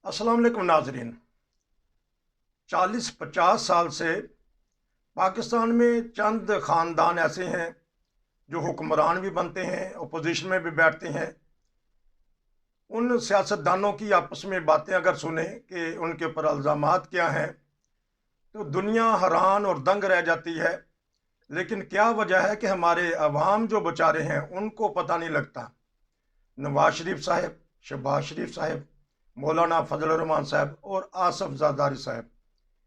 अस्सलाम वालेकुम नाजरीन। 40-50 साल से पाकिस्तान में चंद ख़ानदान ऐसे हैं जो हुक्मरान भी बनते हैं, अपोजिशन में भी बैठते हैं। उन सियासतदानों की आपस में बातें अगर सुने कि उनके ऊपर इल्ज़ामात क्या हैं तो दुनिया हैरान और दंग रह जाती है। लेकिन क्या वजह है कि हमारे अवाम जो बेचारे हैं उनको पता नहीं लगता। नवाज शरीफ साहब, शहबाज शरीफ साहब, मौलाना फजल रहमान साहब और आसफ ज़रदारी साहब,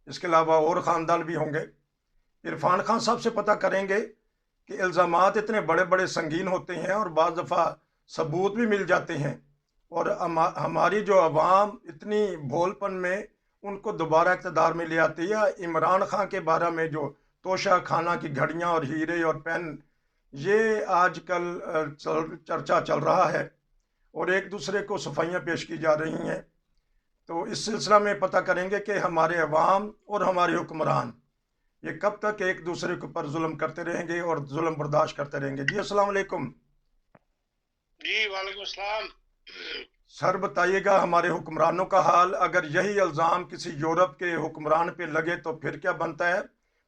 इसके अलावा और ख़ानदान भी होंगे। इरफान खान साहब से पता करेंगे कि इल्ज़ामात इतने बड़े बड़े संगीन होते हैं और बाज़ दफ़ा सबूत भी मिल जाते हैं, और हमारी जो अवाम इतनी भोलपन में उनको दोबारा इक़्तिदार में ले आती है। इमरान खान के बारे में जो तोशा खाना की घड़ियाँ और हीरे और पेन, ये आजकल चर्चा चल रहा है और एक दूसरे को सफाइयाँ पेश की जा रही हैं। तो इस सिलसिला में पता करेंगे कि हमारे अवाम और हमारे हुक्मरान ये कब तक एक दूसरे के ऊपर जुल्म करते रहेंगे और जुल्म बर्दाश्त करते रहेंगे। जी अस्सलाम वालेकुम। जी वालेकुम सलाम। सर बताइएगा हमारे हुक्मरानों का हाल, अगर यही इल्ज़ाम किसी यूरोप के हुक्मरान पे लगे तो फिर क्या बनता है।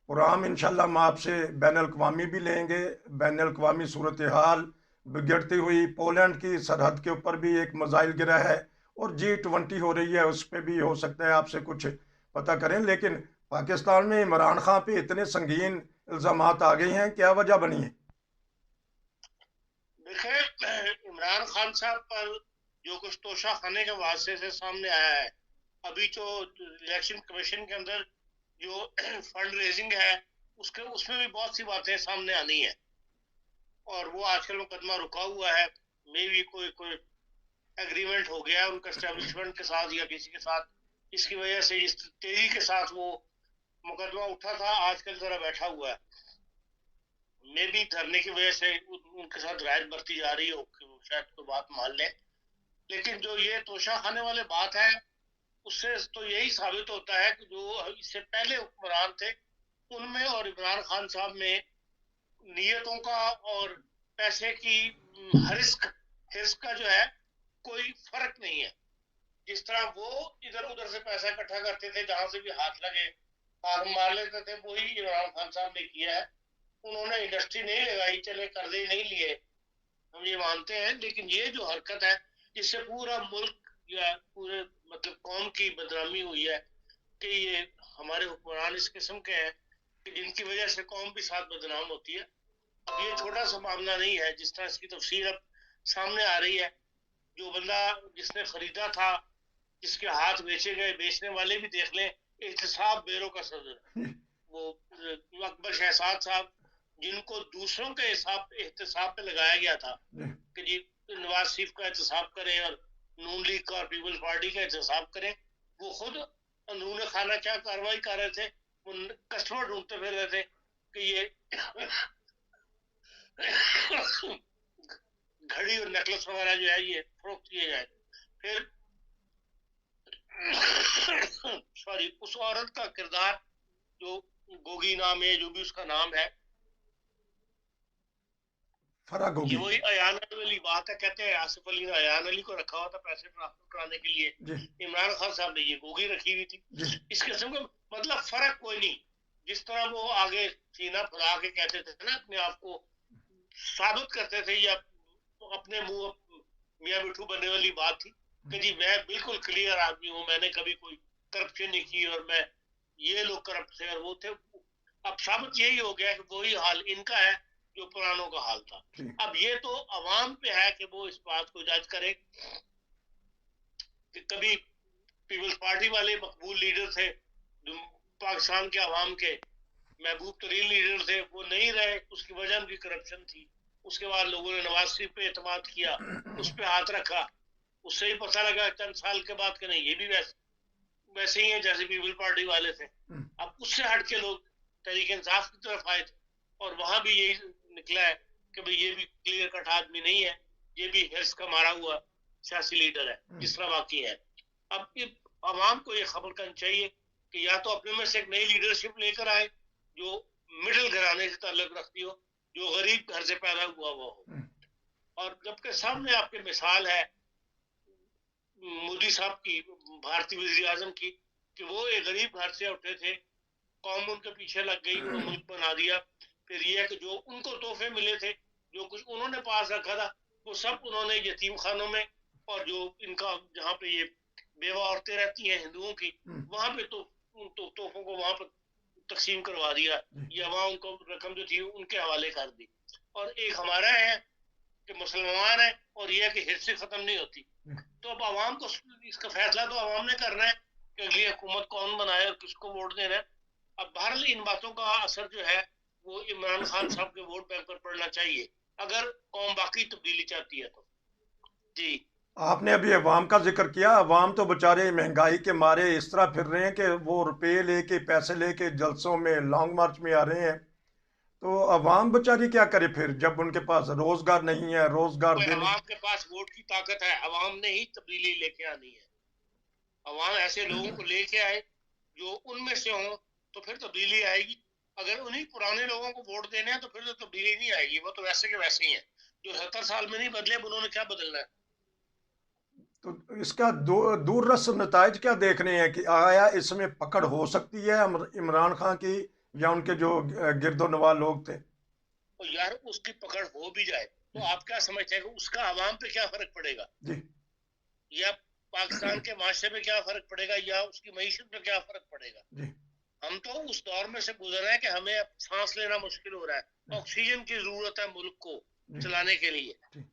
और हम इंशाल्लाह हम आपसे बैन अवी भी लेंगे। बैन अवी सूरत हाल बिगड़ती हुई पोलैंड की सरहद के ऊपर भी एक मिसाइल गिरा है और G20 हो रही है, उस पर भी हो सकता है आपसे कुछ पता करें। लेकिन पाकिस्तान में इमरान खान पे इतने संगीन इल्ज़ामात आ गए हैं, क्या वजह बनी है। देखिए, इमरान खान साहब पर जो कुछ तोशा खाने के वास्ते से सामने आया है, अभी जो इलेक्शन कमीशन के अंदर जो फंड रेजिंग है उसके उसमें भी बहुत सी बातें सामने आनी है और वो आजकल मुकदमा रुका हुआ है। मे भी कोई कोई एग्रीमेंट हो गया है उनका एस्टेब्लिशमेंट के साथ या किसी के साथ, इसकी वजह से इस तेजी के साथ वो मुकदमा उठा था, आजकल जरा बैठा हुआ है। में भी धरने की वजह से उनके साथ रायत बरती जा रही हो कि वो शायद कोई बात मान ले। लेकिन जो ये तोशा खाने वाले बात है, उससे तो यही साबित होता है कि जो इससे पहले हुक्मरान थे उनमें और इमरान खान साहब में नीयतों का और पैसे की हरिस्क हिस्स का जो है कोई फर्क नहीं है। जिस तरह वो इधर उधर से पैसा इकट्ठा करते थे, जहां से भी हाथ लगे हाथ मार लेते थे, वही इमरान खान साहब ने किया है। उन्होंने इंडस्ट्री नहीं लगाई, चले कर्जे नहीं लिए, हम ये मानते हैं। लेकिन ये जो हरकत है जिससे पूरा मुल्क या पूरे मतलब कौम की बदनामी हुई है कि ये हमारे हुक्मरान इस किस्म के हैं कि जिनकी वजह से कौम भी साथ बदनाम होती है। अब ये छोटा सा मामला नहीं है, जिस तरह इसकी तफसीर अब सामने आ रही है। जो बंदा जिसने खरीदा था, जिसके हाथ बेचे गए, बेचने वाले भी देख लें, एहतसाब ब्यूरो का सदर, वो अकबर शहजाद साहब, जिनको दूसरों के हिसाब एहतसाब पे लगाया गया था कि जी नवाज शरीफ का एहतसाब करें और नून लीग का और पीपल्स पार्टी का एहतसाब करें, वो खुद अंदरून खाना क्या कार्रवाई कर रहे थे, वो कस्टमर ढूंढते फिर रहे थे कि ये घड़ी और नेकलेस वगैरह जो है ये फरोख्त किए जाए। फिर सॉरी, उस औरत का किरदार जो गोगी नाम है, जो भी उसका नाम है, फराग ये होगी। वही अयान अली वाली बात है। कहते हैं आसिफ अली ने अयान अली को रखा हुआ था पैसे ट्रांसफर कराने के लिए, जी इमरान खान साहब ने ये गोगी रखी हुई थी। जी इस किस्म का मतलब फर्क कोई नहीं। जिस तरह वो आगे सीना फुला के कहते थे ना, अपने आप को साबित करते थे, या अपने मुंह मियाँ मिठू बनने वाली बात थी कि जी मैं बिल्कुल क्लियर आदमी हूँ, मैंने कभी कोई करप्शन नहीं की और मैं, ये लोग करप्ट थे और वो थे। अब साबित यही हो गया कि वही हाल इनका है जो पुरानों का हाल था। ठीक। अब ये तो अवाम पे है कि वो इस बात को जज करे कि कभी पीपल्स पार्टी वाले मकबूल लीडर थे, पाकिस्तान के अवाम के महबूब तरीन लीडर थे, वो नहीं रहे, उसकी वजह उनकी करप्शन थी। उसके बाद लोगों ने नवाज शरीफ पे एतमाद किया, उस पर हाथ रखा, उससे ही पता लगा चंद साल के बाद कि नहीं ये भी वैसे ही है जैसे पीपल पार्टी वाले थे। अब उससे हट के लोग तहरीक इंसाफ की तरफ आए थे और वहां भी यही निकला है कि भाई ये भी क्लियर कट आदमी नहीं है, ये भी हिर्स का मारा हुआ सियासी लीडर है, जिस तरह वाकई है। अब आवाम को ये खबर करनी चाहिए कि या तो अपने में से एक नई लीडरशिप लेकर आए जो मिडिल घराने से ताल्लुक रखती हो, जो गरीब घर से पैदा हुआ हुआ हो। और जबकि सामने आपके मिसाल है, मोदी साहब की, भारतीय वज़ीर आज़म की, कि वो एक गरीब घर से उठे थे, कौम उनके पीछे लग गई, उन्होंने मुल्क बना दिया। फिर ये है कि जो उनको तोहफे मिले थे, जो कुछ उन्होंने पास रखा था, वो सब उन्होंने यतीम खानों में, और जो इनका जहाँ पे ये बेवा औरतें रहती हैं हिंदुओं की, वहां पे तो उन तोहफों को वहां पर तकसीम करवा दिया, या वहां उनको रकम जो थी उनके हवाले कर दी। और एक हमारा है कि मुसलमान है, और यह कि हिर्स खत्म नहीं होती। तो अब आवाम को इसका फैसला तो आवाम ने करना है कि अगली हुकूमत कौन बनाए और किसको वोट देना है। अब बहरहाल इन बातों का असर जो है वो इमरान खान साहब के वोट बैंक पर पड़ना चाहिए, अगर कौम बाकी तब्दीली चाहती है तो। जी। आपने अभी अवाम का जिक्र किया। अवाम तो बेचारे महंगाई के मारे इस तरह फिर रहे हैं कि वो रुपये लेके, पैसे लेके जलसों में, लॉन्ग मार्च में आ रहे हैं। तो अवाम बेचारी क्या करे फिर, जब उनके पास रोजगार नहीं है, रोजगार कोई देने। अवाम के पास वोट की ताकत है, अवाम ने ही तब्दीली लेके आनी है। अवाम ऐसे लोगों को लेके आए जो उनमें से हों, तो फिर तब्दीली आएगी। अगर उन्हीं पुराने लोगों को वोट देने हैं तो फिर तो तब्दीली नहीं आएगी, वो तो वैसे के वैसे ही हैं। जो 70 साल में नहीं बदले, अब उन्होंने क्या बदलना है। तो इसका दूररस नताइज क्या देखने हैं कि आया इसमें पकड़ हो सकती है इमरान खान की, या उनके जो गिरदो नवाह लोग थे। तो यार उसकी पकड़ हो भी जाए तो आप क्या समझते हैं कि उसका आवाम पे क्या फर्क पड़ेगा, जी। या पाकिस्तान के माशरे में क्या फर्क पड़ेगा, या उसकी मईशत में क्या फर्क पड़ेगा। जी। हम तो उस दौर में से गुजर रहे हैं कि हमें अब सांस लेना मुश्किल हो रहा है, ऑक्सीजन की जरूरत है मुल्क को जी। चलाने के लिए। जी।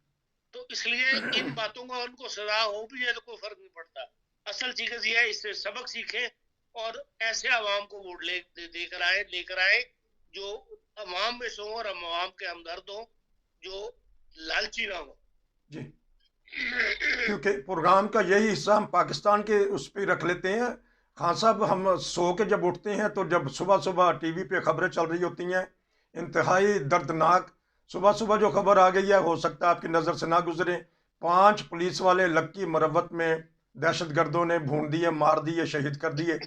तो इसलिए इन बातों का उनको सजा हो भी जाए तो कोई फर्क नहीं पड़ता। असल चीज यह है, इससे सबक सीखें और ऐसे आवाम को वोट लेकर आए जो अवाम में से हो और अवाम के हमदर्द हो, जो लालची ना हो। जी। क्योंकि प्रोग्राम का यही हिस्सा हम पाकिस्तान के उस पर रख लेते हैं। खान साहब, हम सो के जब उठते हैं तो जब सुबह सुबह टीवी पे खबरें चल रही होती हैं इंतहाई दर्दनाक, सुबह सुबह जो खबर आ गई है हो सकता है आपकी नज़र से ना गुजरे। 5 पुलिस वाले लक्की मरवत में दहशत गर्दों ने भून दिए, मार दिए, शहीद कर दिए।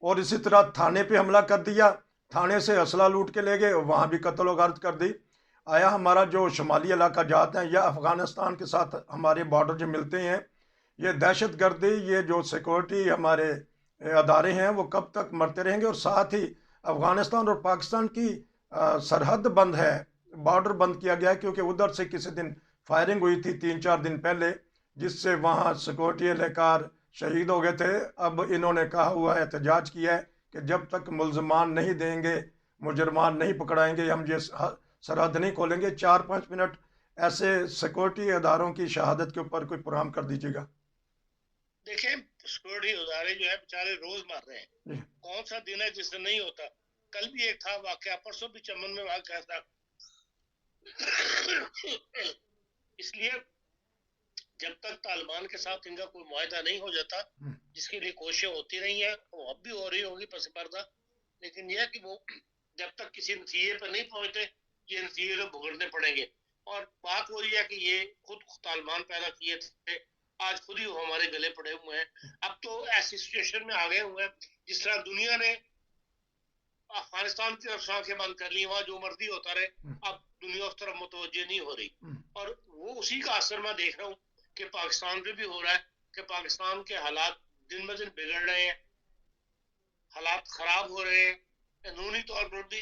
और इसी तरह थाने पे हमला कर दिया, थाने से असला लूट के ले गए, वहाँ भी कत्ल गारत कर दी। आया हमारा जो शुमाली इलाका जाते हैं या अफ़गानिस्तान के साथ हमारे बॉर्डर जो मिलते हैं, ये दहशत गर्दी, ये जो सिक्योरिटी हमारे अदारे हैं वो कब तक मरते रहेंगे। और साथ ही अफ़गानिस्तान और पाकिस्तान की सरहद बंद है, बॉर्डर बंद किया गया है, क्योंकि उधर से किसी दिन फायरिंग हुई थी 3-4 दिन पहले, जिससे वहाँ सिक्योरिटी एहलकार शहीद हो गए थे। अब इन्होंने कहा हुआ है, एहतजाज किया है कि जब तक मुलजमान नहीं देंगे, मुजरमान नहीं पकड़ाएंगे, हम ये सरहद नहीं खोलेंगे। 4-5 मिनट ऐसे सिक्योरिटी अदारों की शहादत के ऊपर कोई प्रोग्राम कर दीजिएगा। देखें, सिक्योरिटी अदारे जो है बेचारे रोज मार रहे हैं। कौन सा दिन है जिस दिन नहीं होता। कल भी एक था वाकया, परसों भी चमन में वाकया था। इसलिए जब तक तालिबान के साथ इनका कोई मुआहदा नहीं हो जाता, जिसके लिए कोशिशें होती रही हैं, वो अब भी हो रही होगी पस पर्दा, लेकिन यह कि वो जब तक किसी नतीजे पर नहीं पहुंचते, ये नतीजे तो भुगतने पड़ेंगे। और बात वही है कि ये खुद तालिबान पैदा किए थे, आज खुद ही वो हमारे गले पड़े हुए हैं। अब तो ऐसी सिचुएशन में आ गए हुए हैं जिस तरह दुनिया ने अफगानिस्तान की तरफ आंखें बंद कर ली, वहां जो मर्जी होता रहे, अब दुनिया उस तरफ मुतवज्जे नहीं हो रही। और वो उसी का असर मैं देख रहा हूँ कि पाकिस्तान पे भी हो रहा है, कि पाकिस्तान के हालात दिन ब दिन बिगड़ रहे हैं, हालात खराब हो रहे हैं, कानूनी तौर पर भी,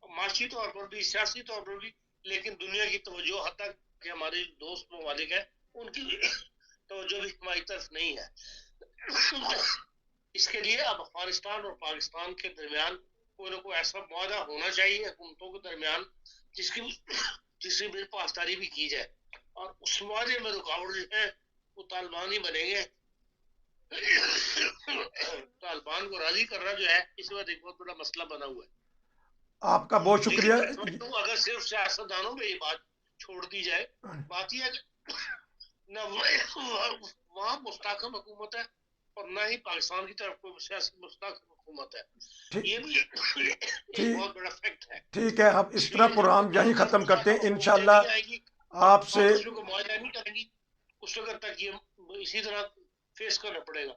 माशी तौर पर भी, सियासी तौर पर भी। लेकिन दुनिया की तवज्जो हद तक कि हमारे दोस्त ममालिक हैं, उनकी तवज्जो भी हमारी तरफ नहीं है। इसके लिए अब अफगानिस्तान और पाकिस्तान के दरमियान कोई ना कोई ऐसा मुआहदा होना चाहिए हुकूमतों के दरमियान, जिसकी भी पासदारी भी की जाए। और उस मुआहदे में रुकावट जो है वो तालिबान ही बनेंगे। तालिबान को राजी करना जो है इस वक्त एक बहुत बड़ा मसला बना हुआ है। आपका बहुत लेकिन शुक्रिया। मैं समझता हूँ अगर सिर्फ सियासतदानों में ये बात छोड़ दी जाए, बात यह है कि न वहाँ मुस्तकम हुकूमत है और न ही पाकिस्तान की तरफ कोई सियासी मुस्तकम हुकूमत है। ठीक ये भी एक ठीक बहुत बड़ा फैक्ट है। ठीक है, हम इस तरह इसलिए जब प्रोग्राम तक यहीं वहाँ पर ख़त्म करते हैं मुस्तकम हुकूमतें नहीं इंशाल्लाह। आएगी और आपसे आपस में कोई मुआहदा नहीं करेंगी, उस वक्त तक ये इसी तरह फेस करना पड़ेगा।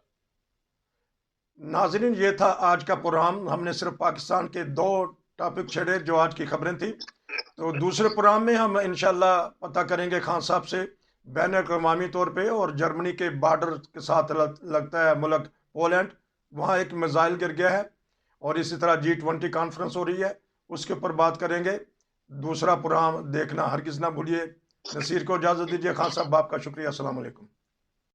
नाजरीन, ये था आज का प्रोग्राम। हमने सिर्फ पाकिस्तान के 2 टॉपिक छेड़े जो आज की खबरें थी। तो दूसरे प्रोग्राम में हम इंशाल्लाह पता करेंगे खान साहब से बैन अवी तौर पे, और जर्मनी के बॉर्डर के साथ लगता है मुल्क पोलैंड, वहाँ एक मिसाइल गिर गया है। और इसी तरह G20 कॉन्फ्रेंस हो रही है, उसके ऊपर बात करेंगे। दूसरा प्रोग्राम देखना हरगिज़ ना भूलिए। नसीर को इजाज़त दीजिए। खान साहब, आपका शुक्रिया। अस्सलाम वालेकुम।